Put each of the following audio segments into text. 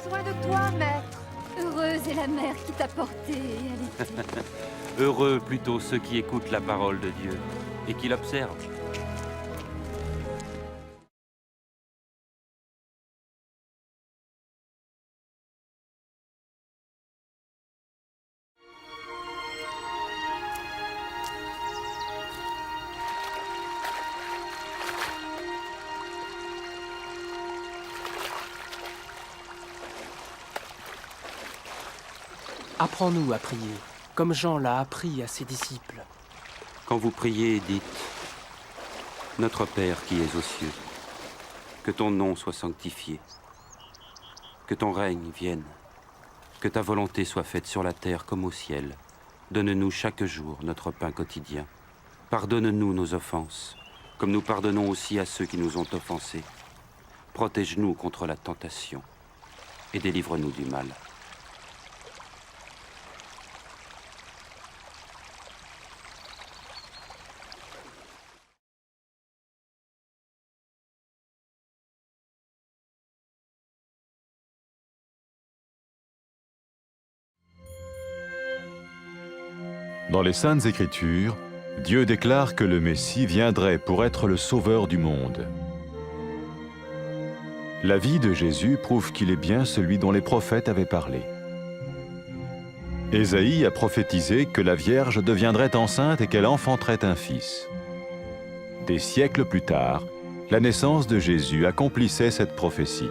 besoin de toi, maître. Heureuse est la mère qui t'a porté et allaitée. Heureux plutôt ceux qui écoutent la parole de Dieu et qui l'observent. Apprends-nous à prier, comme Jean l'a appris à ses disciples. Quand vous priez, dites « Notre Père qui es aux cieux, que ton nom soit sanctifié, que ton règne vienne, que ta volonté soit faite sur la terre comme au ciel. Donne-nous chaque jour notre pain quotidien. Pardonne-nous nos offenses, comme nous pardonnons aussi à ceux qui nous ont offensés. Protège-nous contre la tentation et délivre-nous du mal. » Dans les Saintes Écritures, Dieu déclare que le Messie viendrait pour être le sauveur du monde. La vie de Jésus prouve qu'il est bien celui dont les prophètes avaient parlé. Ésaïe a prophétisé que la Vierge deviendrait enceinte et qu'elle enfanterait un fils. Des siècles plus tard, la naissance de Jésus accomplissait cette prophétie.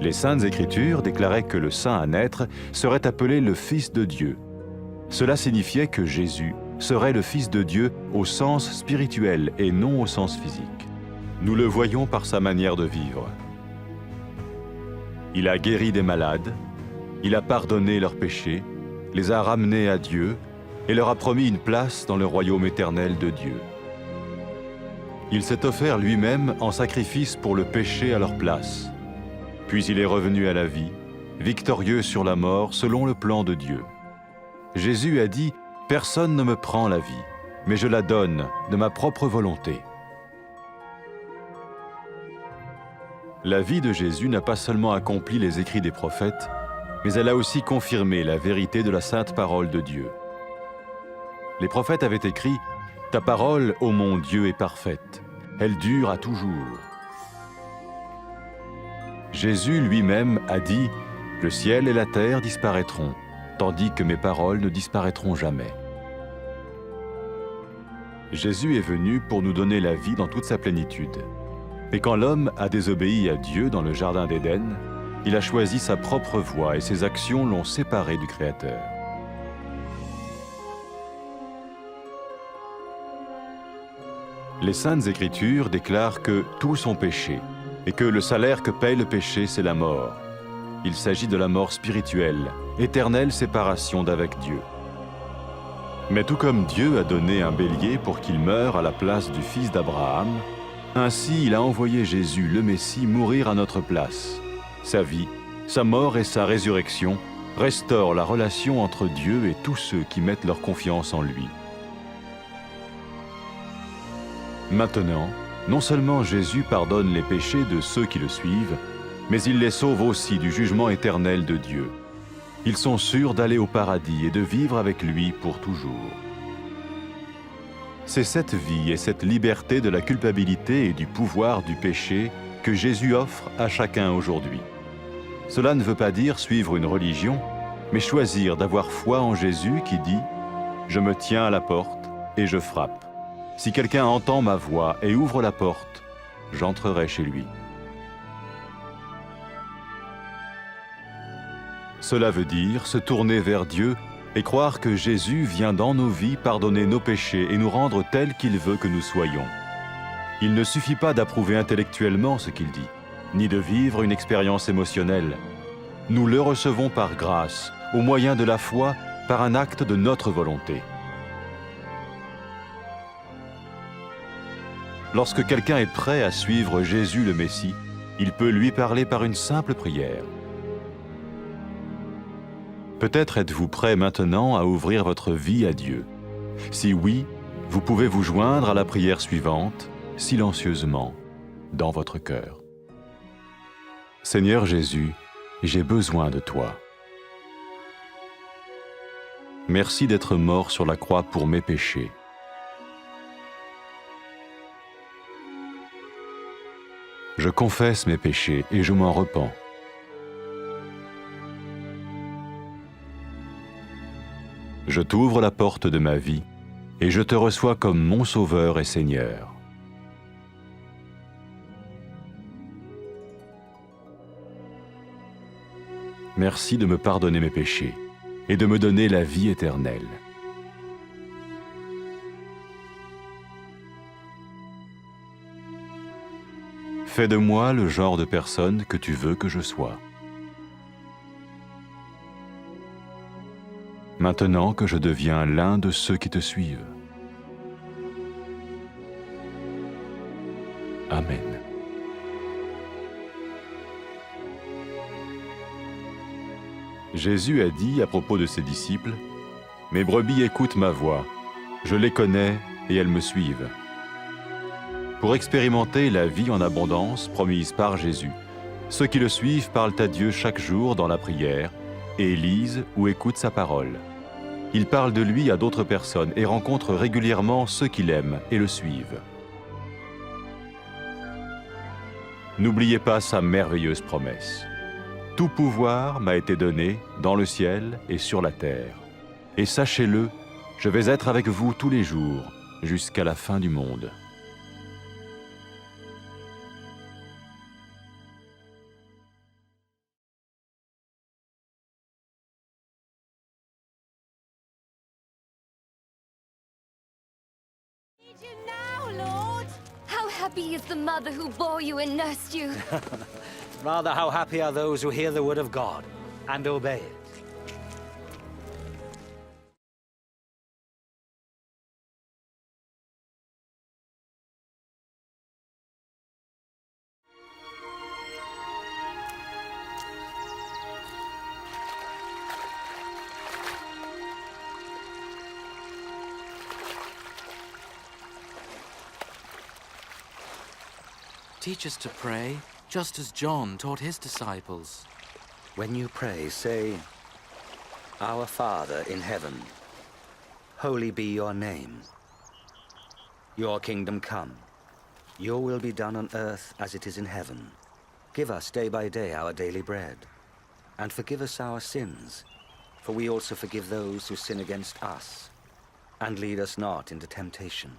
Les Saintes Écritures déclaraient que le saint à naître serait appelé le Fils de Dieu. Cela signifiait que Jésus serait le Fils de Dieu au sens spirituel et non au sens physique. Nous le voyons par sa manière de vivre. Il a guéri des malades, il a pardonné leurs péchés, les a ramenés à Dieu et leur a promis une place dans le royaume éternel de Dieu. Il s'est offert lui-même en sacrifice pour le péché à leur place. Puis il est revenu à la vie, victorieux sur la mort selon le plan de Dieu. Jésus a dit « Personne ne me prend la vie, mais je la donne de ma propre volonté. » La vie de Jésus n'a pas seulement accompli les écrits des prophètes, mais elle a aussi confirmé la vérité de la sainte parole de Dieu. Les prophètes avaient écrit « Ta parole, ô mon Dieu, est parfaite, elle dure à toujours. » Jésus lui-même a dit « Le ciel et la terre disparaîtront, tandis que mes paroles ne disparaîtront jamais. » Jésus est venu pour nous donner la vie dans toute sa plénitude. Et quand l'homme a désobéi à Dieu dans le jardin d'Éden, il a choisi sa propre voie et ses actions l'ont séparé du Créateur. Les Saintes Écritures déclarent que tous ont péché et que le salaire que paye le péché, c'est la mort. Il s'agit de la mort spirituelle, éternelle séparation d'avec Dieu. Mais tout comme Dieu a donné un bélier pour qu'il meure à la place du fils d'Abraham, ainsi il a envoyé Jésus, le Messie, mourir à notre place. Sa vie, sa mort et sa résurrection restaurent la relation entre Dieu et tous ceux qui mettent leur confiance en lui. Maintenant, non seulement Jésus pardonne les péchés de ceux qui le suivent, mais il les sauve aussi du jugement éternel de Dieu. Ils sont sûrs d'aller au paradis et de vivre avec lui pour toujours. C'est cette vie et cette liberté de la culpabilité et du pouvoir du péché que Jésus offre à chacun aujourd'hui. Cela ne veut pas dire suivre une religion, mais choisir d'avoir foi en Jésus qui dit « Je me tiens à la porte et je frappe. Si quelqu'un entend ma voix et ouvre la porte, j'entrerai chez lui. » Cela veut dire se tourner vers Dieu et croire que Jésus vient dans nos vies pardonner nos péchés et nous rendre tels qu'il veut que nous soyons. Il ne suffit pas d'approuver intellectuellement ce qu'il dit, ni de vivre une expérience émotionnelle. Nous le recevons par grâce, au moyen de la foi, par un acte de notre volonté. Lorsque quelqu'un est prêt à suivre Jésus le Messie, il peut lui parler par une simple prière. Peut-être êtes-vous prêt maintenant à ouvrir votre vie à Dieu. Si oui, vous pouvez vous joindre à la prière suivante, silencieusement. dans votre cœur. Seigneur Jésus, j'ai besoin de toi. Merci d'être mort sur la croix pour mes péchés. Je confesse mes péchés et je m'en repens. Je t'ouvre la porte de ma vie et je te reçois comme mon Sauveur et Seigneur. Merci de me pardonner mes péchés et de me donner la vie éternelle. Fais de moi le genre de personne que tu veux que je sois. Maintenant que je deviens l'un de ceux qui te suivent. Amen. Jésus a dit à propos de ses disciples, « Mes brebis écoutent ma voix, je les connais et elles me suivent. » Pour expérimenter la vie en abondance promise par Jésus, ceux qui le suivent parlent à Dieu chaque jour dans la prière et lisent ou écoutent sa parole. Ils parlent de lui à d'autres personnes et rencontrent régulièrement ceux qui l'aiment et le suivent. N'oubliez pas sa merveilleuse promesse. Tout pouvoir m'a été donné dans le ciel et sur la terre. Et sachez-le, je vais être avec vous tous les jours, jusqu'à la fin du monde. Need you now, Lord! How happy is the mother who bore you and nursed you! Rather, how happy are those who hear the word of God and obey it. Teach us to pray, just as John taught his disciples. When you pray, say, Our Father in heaven, holy be your name. Your kingdom come. Your will be done on earth as it is in heaven. Give us day by day our daily bread. And forgive us our sins, for we also forgive those who sin against us. And lead us not into temptation,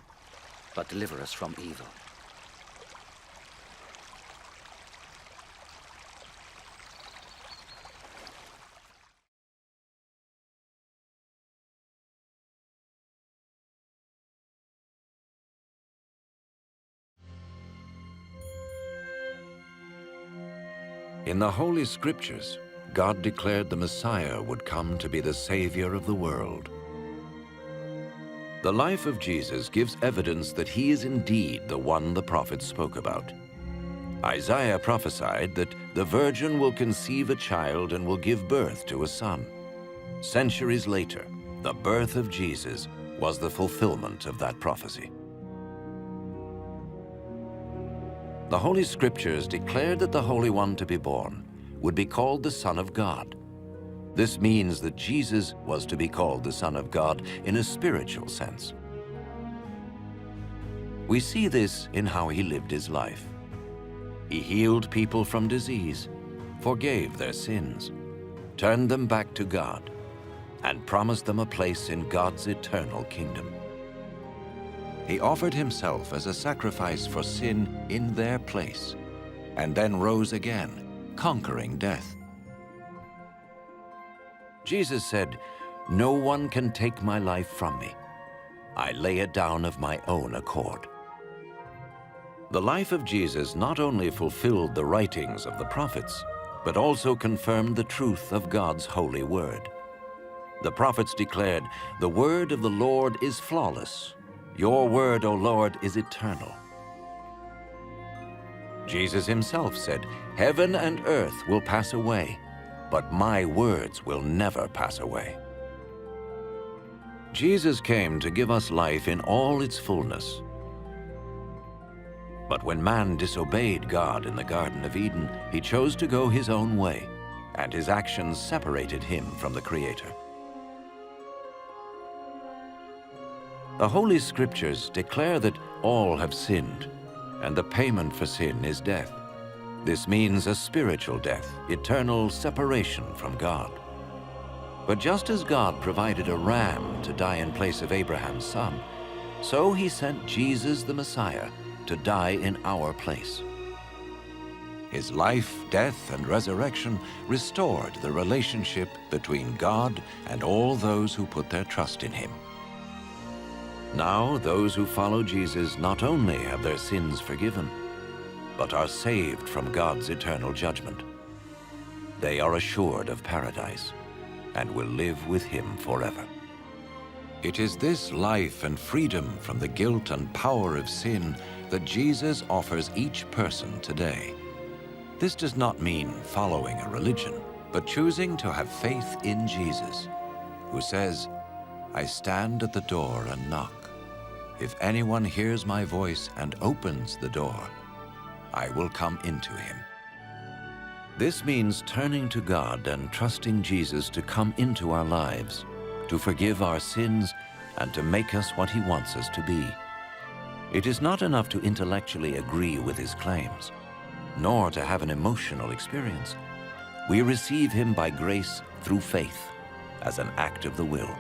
but deliver us from evil. In the Holy Scriptures, God declared the Messiah would come to be the Savior of the world. The life of Jesus gives evidence that he is indeed the one the prophets spoke about. Isaiah prophesied that the virgin will conceive a child and will give birth to a son. Centuries later, the birth of Jesus was the fulfillment of that prophecy. The Holy Scriptures declared that the Holy One to be born would be called the Son of God. This means that Jesus was to be called the Son of God in a spiritual sense. We see this in how he lived his life. He healed people from disease, forgave their sins, turned them back to God, and promised them a place in God's eternal kingdom. He offered himself as a sacrifice for sin in their place, and then rose again, conquering death. Jesus said, "No one can take my life from me. I lay it down of my own accord." The life of Jesus not only fulfilled the writings of the prophets, but also confirmed the truth of God's holy word. The prophets declared, "The word of the Lord is flawless. Your word, O Lord, is eternal." Jesus himself said, "Heaven and earth will pass away, but my words will never pass away." Jesus came to give us life in all its fullness. But when man disobeyed God in the Garden of Eden, he chose to go his own way, and his actions separated him from the Creator. The Holy Scriptures declare that all have sinned, and the payment for sin is death. This means a spiritual death, eternal separation from God. But just as God provided a ram to die in place of Abraham's son, so he sent Jesus the Messiah to die in our place. His life, death, and resurrection restored the relationship between God and all those who put their trust in him. Now, those who follow Jesus not only have their sins forgiven, but are saved from God's eternal judgment. They are assured of paradise and will live with him forever. It is this life and freedom from the guilt and power of sin that Jesus offers each person today. This does not mean following a religion, but choosing to have faith in Jesus, who says, "I stand at the door and knock. If anyone hears my voice and opens the door, I will come into him." This means turning to God and trusting Jesus to come into our lives, to forgive our sins, and to make us what he wants us to be. It is not enough to intellectually agree with his claims, nor to have an emotional experience. We receive him by grace through faith, as an act of the will.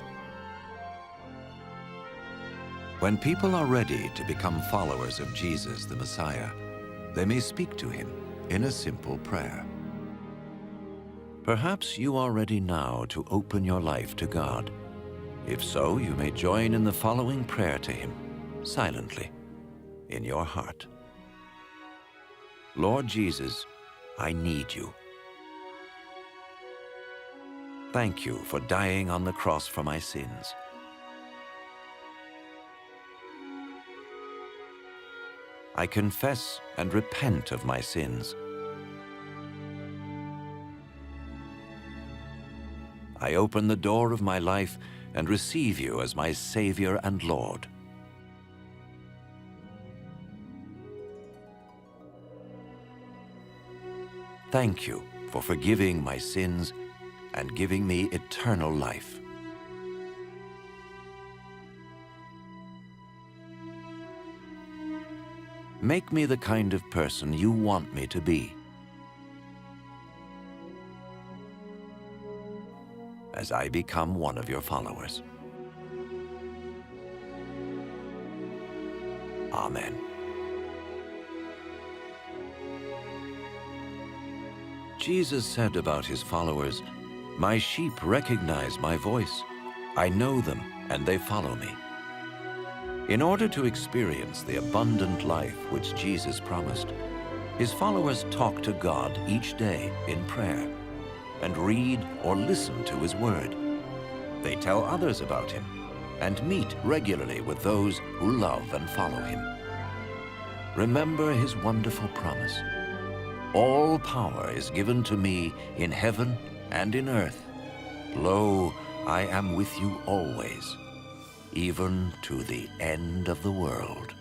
When people are ready to become followers of Jesus the Messiah, they may speak to him in a simple prayer. Perhaps you are ready now to open your life to God. If so, you may join in the following prayer to him, silently, in your heart. Lord Jesus, I need you. Thank you for dying on the cross for my sins. I confess and repent of my sins. I open the door of my life and receive you as my Savior and Lord. Thank you for forgiving my sins and giving me eternal life. Make me the kind of person you want me to be. As I become one of your followers. Amen. Jesus said about his followers, "My sheep recognize my voice. I know them, and they follow me." In order to experience the abundant life which Jesus promised, his followers talk to God each day in prayer and read or listen to his word. They tell others about him and meet regularly with those who love and follow him. Remember his wonderful promise. All power is given to me in heaven and in earth. Lo, I am with you always, even to the end of the world.